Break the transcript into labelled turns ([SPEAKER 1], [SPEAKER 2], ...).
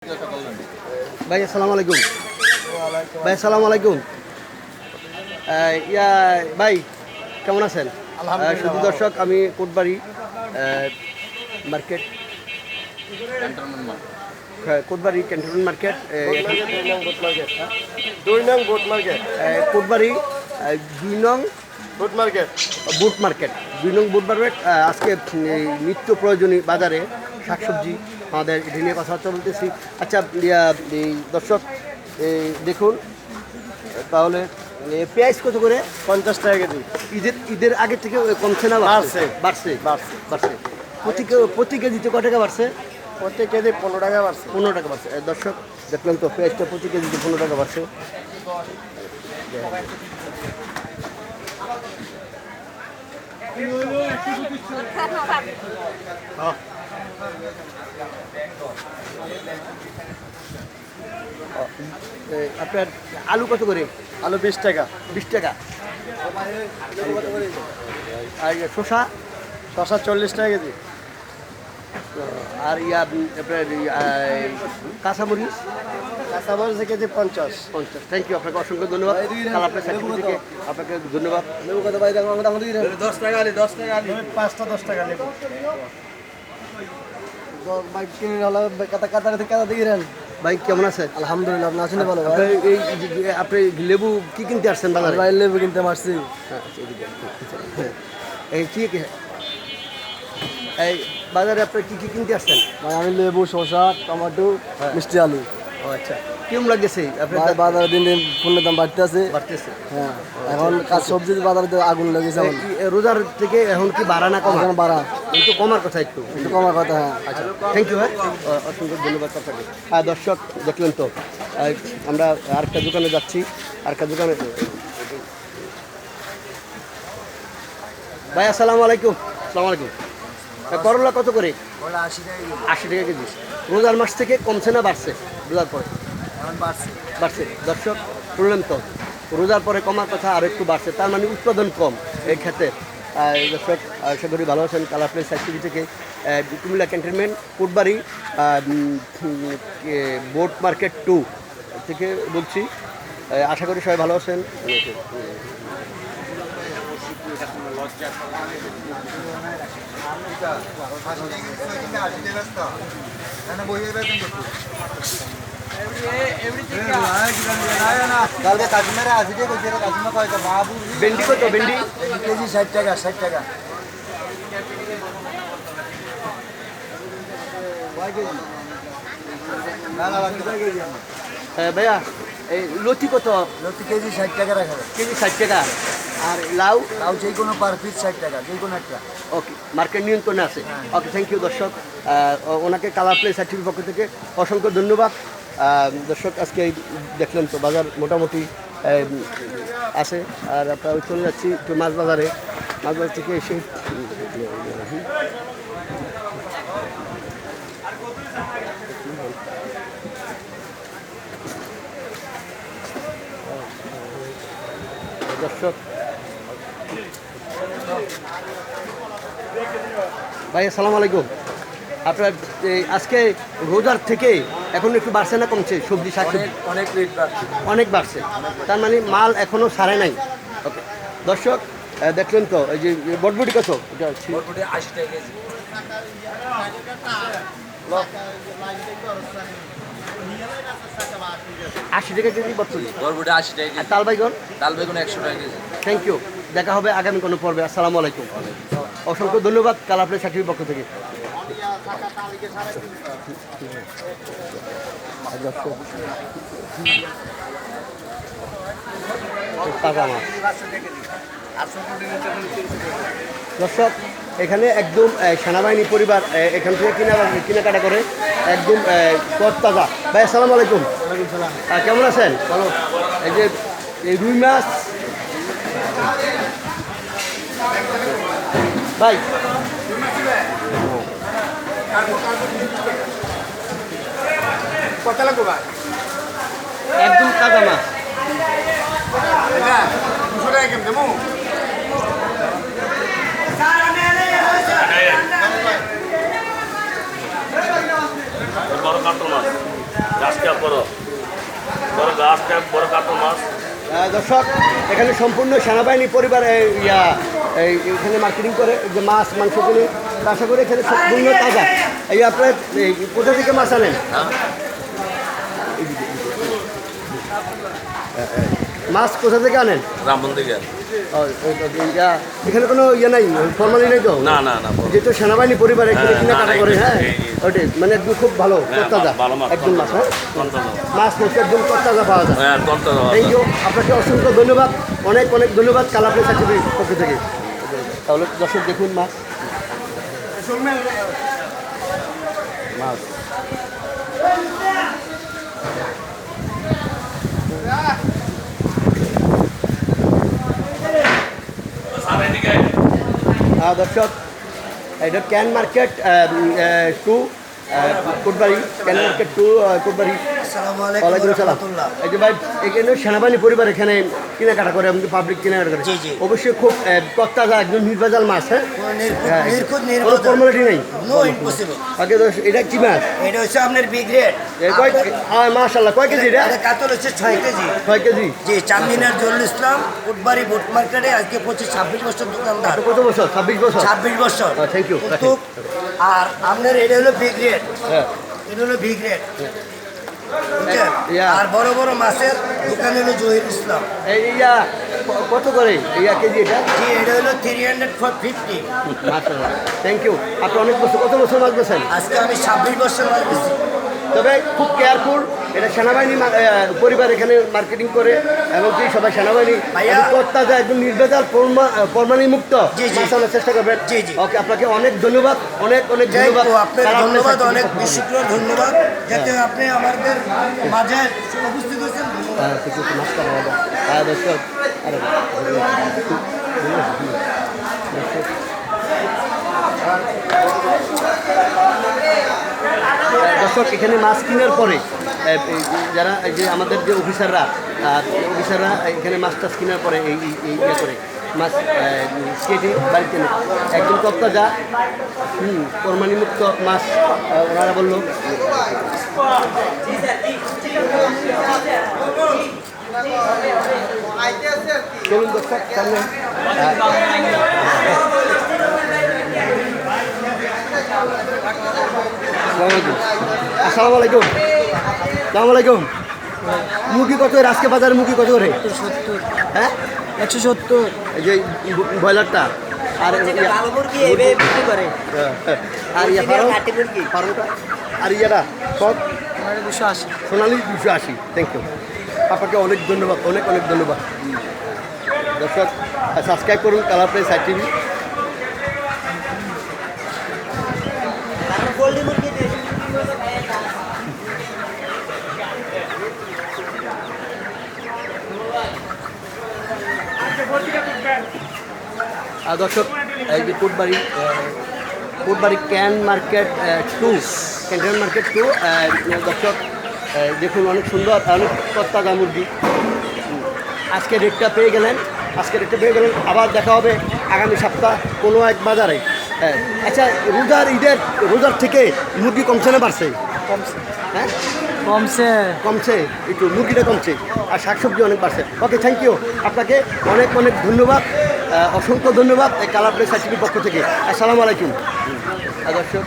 [SPEAKER 1] ভাই আসসালামু আলাইকুম। ভাই আসসালামু আলাইকুম। ভাই কেমন আছেন? শুধু দর্শক, আমি Kotbari market, Kotbari cantonment market, Kotbari 2 নং বুট মার্কেট, 2 নং বুট মার্কেট। আজকে এই নিত্য প্রয়োজনীয় বাজারে শাকসবজি আমাদের এটা নিয়ে কথাবার্তা বলতেছি। আচ্ছা এই দর্শক দেখুন তাহলে, পেঁয়াজ কত করে?
[SPEAKER 2] 50 টাকা কেজি।
[SPEAKER 1] ঈদের আগে থেকে কমছে না বাড়ছে? বাড়ছে। প্রতি কেজিতে কত টাকা বাড়ছে?
[SPEAKER 2] প্রত্যেক কেজি 15 টাকা বাড়ছে।
[SPEAKER 1] 15 টাকা বাড়ছে। দর্শক দেখলেন তো, পেঁয়াজটা প্রতি কেজিতে 15 টাকা বাড়ছে। আপনার আলু কত করে?
[SPEAKER 2] আলু 20 টাকা।
[SPEAKER 1] 20 টাকা। আর শসা?
[SPEAKER 2] শসা 40 টাকা কেজি।
[SPEAKER 1] আর আপনার কাঁচামরিচ?
[SPEAKER 2] কাঁচামরিচ কেজি 50।
[SPEAKER 1] থ্যাংক ইউ, আপনাকে অসংখ্য ধন্যবাদ। কাল আপনার সার্টিফিকেট থেকে আপনাকে ধন্যবাদ।
[SPEAKER 2] লেবু কত ভাই? 10 টাকা আলি, 10 টাকা আলি। 5টা 10 টাকা লেবু। বাইক কিনে হলো কাটা দিলেন।
[SPEAKER 1] ভাই কেমন আছেন?
[SPEAKER 2] আলহামদুলিল্লাহ, আপনি আছেন ভালো ভাই?
[SPEAKER 1] আপনি লেবু কি কিনতে আসছেন বাজারে?
[SPEAKER 2] ভাই লেবু কিনতে মারছি।
[SPEAKER 1] এই কি এই বাজারে আপনি কি কিনতে আসছেন?
[SPEAKER 2] ভাই আমি লেবু, শসা, টমেটো, মিষ্টি আলু।
[SPEAKER 1] ও আচ্ছা, কেমন লাগতেছে আপনার?
[SPEAKER 2] বাজারে দিন দিন পণ্যের দাম বাড়তেছে। হ্যাঁ, এখন সবজির বাজারে আগুন লেগেছে।
[SPEAKER 1] রোজার থেকে এখন কি বাড়া না কমা?
[SPEAKER 2] এখন বাড়া,
[SPEAKER 1] একটু কমার কথা, একটু
[SPEAKER 2] কমার কথা। হ্যাঁ,
[SPEAKER 1] আচ্ছা, থ্যাংক ইউ ভাই, অসংখ্য ধন্যবাদ আপনাকে। দর্শক দেখলেন তো, আমরা আরেকটা দোকানে যাচ্ছি। আরেকটা দোকানে ভাই আসসালামু আলাইকুম। আসসালামু আলাইকুম। করলা কত করে? 80 টাকা কেজি। রোজার মাস থেকে কমছে না বাড়ছে? রোজার পরে বাড়ছে। দর্শক শুনলেন তো, রোজার পরে কমার কথা আর একটু বাড়ছে, তার মানে উৎপাদন কম এই ক্ষেত্রে। দর্শক আশা করি ভালো আছেন। কালারপ্লেস সাইড থেকে Comilla cantonment Kotbari boat market 2 থেকে বলছি। আশা করি সবাই ভালো আছেন। ভেন্ডি কত? ভেন্ডি
[SPEAKER 2] কেজি 60 টাকা। 60 টাকা।
[SPEAKER 1] ভাইয়া এই লতি কত?
[SPEAKER 2] লতি কেজি 60 টাকা রাখা যায়।
[SPEAKER 1] কেজি 60 টাকা। আর লাউ?
[SPEAKER 2] লাউ যে কোনো পার পিস 60 টাকা, যে কোনো একটা।
[SPEAKER 1] ওকে, মার্কেট নিয়ন্ত্রণে আছে। ওকে, থ্যাংক ইউ দর্শক। ওনাকে কালারপ্লেস সার্টিফিকেট পক্ষ থেকে অসংখ্য ধন্যবাদ। দর্শক আজকে দেখলেন তো, বাজার মোটামুটি আছে। আর আপনারা চলে যাচ্ছি একটু মাছ বাজারে। মাছ বাজার থেকে এসে দর্শক ভাই আসসালামু আলাইকুম। আপনার আজকে রোজার থেকে এখন একটু বাড়ছে না কমছে? সবজি শাকসবজি
[SPEAKER 2] অনেক রেট বাড়ছে।
[SPEAKER 1] অনেক বাড়ছে, তার মানে মাল এখনও সারে নাই। ওকে দর্শক দেখলেন তো, এই যে বটবটি কত? এটা
[SPEAKER 2] 80 টাকা কেজি।
[SPEAKER 1] 80 টাকা কেজি বটবটি।
[SPEAKER 2] 80 টাকা
[SPEAKER 1] আর তাল বাইগন?
[SPEAKER 2] 100 টাকা কেজি।
[SPEAKER 1] থ্যাংক ইউ, দেখা হবে আগামী কোনো পর্বে। আসসালামু আলাইকুম, অসংখ্য ধন্যবাদ কালারপ্লেস সার্টিফিকেট পক্ষ থেকে। টাকা মাছ দর্শক, এখানে একদম সেনাবাহিনী পরিবার এখান থেকে কেনাকাটা করে, একদম তরতাজা। ভাই আসসালামু আলাইকুম। কেমন আছেন? ভালো। এই যে এই রুই মাছ ভাই,
[SPEAKER 2] কত লাগবে ভাই?
[SPEAKER 1] একদম তাজা মাছ।
[SPEAKER 2] 200 টাকা কেমন দেবো?
[SPEAKER 3] বড় কাতল মাছ। গাছটা বড় বড় গাছটা বড় কাতল মাছ।
[SPEAKER 1] দর্শক এখানে সম্পূর্ণ সেনাবাহিনী পরিবার এখানে মার্কেটিং করে এই যে মাছ মাংস কিনে আশা করি এখানে সম্পূর্ণ তাজা। এই আপনার কোথা থেকে মাছ আনেন? মাছ কোথা থেকে আনেন?
[SPEAKER 3] ব্রাহ্মণ দিকে।
[SPEAKER 1] এখানে কোনো ইয়ে নাই, ফর্মালি নাই তো?
[SPEAKER 3] না না না
[SPEAKER 1] যেহেতু সেনাবাহিনী পরিবার এখানে কেনাকাটা করে, হ্যাঁ ওটাই মানে একদম খুব ভালো তরতাজা
[SPEAKER 3] ভালো মাছ,
[SPEAKER 1] একদম মাছ, হ্যাঁ
[SPEAKER 3] তরতাজা।
[SPEAKER 1] মাছ মাছ একদম তরতাজা পাওয়া যায়।
[SPEAKER 3] হ্যাঁ তরতাজা।
[SPEAKER 1] থ্যাংক ইউ, আপনাকে অসংখ্য ধন্যবাদ, অনেক অনেক ধন্যবাদ কালাপ্লেস সার্টিফিকেট পক্ষ থেকে। তাহলে দর্শক দেখুন মাছ মাছ দর্শক এটা can market to Kotbari, can market to Kotbari. ওয়ালাইকুম সালাম। এই যে ভাই এখানে সেনাবাহিনী পরিবার এখানে কেনাকাটা করে, এমনকি পাবলিক কেনাকাটা করে, অবশ্যই খুব তত্তাজা একদম নির্ভেজাল মাছ। হ্যাঁ কোনো ফর্মালিটি নেই। ওকে দর্শক এটা কি মাছ?
[SPEAKER 4] এটা হচ্ছে আপনার বিগ রেড।
[SPEAKER 1] মাশাআল্লাহ কয় কেজি এটা?
[SPEAKER 4] কাতল হচ্ছে 6 কেজি।
[SPEAKER 1] 6 কেজি।
[SPEAKER 4] জি, চাঁদমিনার জহুরুল ইসলাম কোটবাড়ি বুট মার্কেটে আজকে 26 বছর দোকানদার।
[SPEAKER 1] কত বছর? 26 বছর।
[SPEAKER 4] 26 বছর।
[SPEAKER 1] Thank you.
[SPEAKER 4] কিন্তু আর আপনার এটা হলো বিগ রেড।
[SPEAKER 1] হ্যাঁ
[SPEAKER 4] এটা হলো বিগ রেড।
[SPEAKER 1] Yeah.
[SPEAKER 4] আর বড় বড় মাছের দোকান হলো জহিরুল ইসলাম।
[SPEAKER 1] এই কত করে কেজি এটা?
[SPEAKER 4] জি, এটা হলো 350।
[SPEAKER 1] মাশাআল্লাহ থ্যাংক ইউ। আপনি অনেক বছর, কত বছর মাছ বেছেন?
[SPEAKER 4] আজকে আমি 26 বছর মাছ বেচি।
[SPEAKER 1] তবে খুব কেয়ারফুল, এটা সেনাবাহিনী পরিবার এখানে মার্কেটিং করে এবং কি সবাই সেনাবাহিনী
[SPEAKER 4] ভাইয়া।
[SPEAKER 1] তত্তাজা একদম নির্ভেজাল ফরমালি মুক্ত
[SPEAKER 4] জি, জি।
[SPEAKER 1] মাছ আনার চেষ্টা করবেন।
[SPEAKER 4] জি, জি।
[SPEAKER 1] ওকে আপনাকে অনেক ধন্যবাদ, অনেক অনেক
[SPEAKER 4] যাই
[SPEAKER 1] ধন্যবাদ।
[SPEAKER 4] হোক, আপনার
[SPEAKER 1] কালাপ্লেস
[SPEAKER 4] ধন্যবাদ,
[SPEAKER 1] সার্টিফিকেট
[SPEAKER 4] অনেক
[SPEAKER 1] পক্ষ থেকে।
[SPEAKER 4] বিশুক্র ধন্যবাদ যাতে আপনি আমাদের মাঝে উপস্থিত হয়েছেন। ধন্যবাদ।
[SPEAKER 1] কিছু মাছ করা হবে। দর্শক আরে দর্শক এখানে মাছ কেনার পরে যারা এই যে আমাদের যে অফিসাররা এখানে মাছ টাছ কেনার পরে এই ইয়ে করে মাছ কেটে বাড়িতে নেয় একদম তত্তাজা কোরবানিমুক্ত মাছ ওনারা বললো। চলুন দর্শক সামনে আসসালামু আলাইকুম। আসসালামু আলাইকুম। মুরগি কত করে আজকে বাজারে? মুরগি কত করে?
[SPEAKER 2] 70।
[SPEAKER 1] হ্যাঁ
[SPEAKER 2] 170।
[SPEAKER 1] এই যে ব্রয়লারটা আর আর ফার্মটা আর ইয়ারা সব
[SPEAKER 2] 280।
[SPEAKER 1] সোনালি 280। থ্যাংক ইউ, আপনাকে অনেক ধন্যবাদ, অনেক অনেক ধন্যবাদ। দর্শক সাবস্ক্রাইব করুন কালাপ্লেস টিভি। দর্শক এই যে Kotbari can market to, Canton market to. দর্শক দেখুন অনেক সুন্দর, অনেক তত্তাজা মুরগি। আজকে রেটটা পেয়ে গেলেন, আবার দেখা হবে আগামী সপ্তাহ কোনো এক বাজারে। আচ্ছা রোজার থেকে মুরগি কমছে না বাড়ছে? হ্যাঁ কমছে একটু, মুরগিটা কমছে আর শাকসবজি অনেক বাড়ছে। ওকে থ্যাংক ইউ, আপনাকে অনেক অনেক ধন্যবাদ, অসংখ্য ধন্যবাদ এই কালাপ্লেস সার্টিফিকেট পক্ষ থেকে। আসসালামু আলাইকুম। দর্শক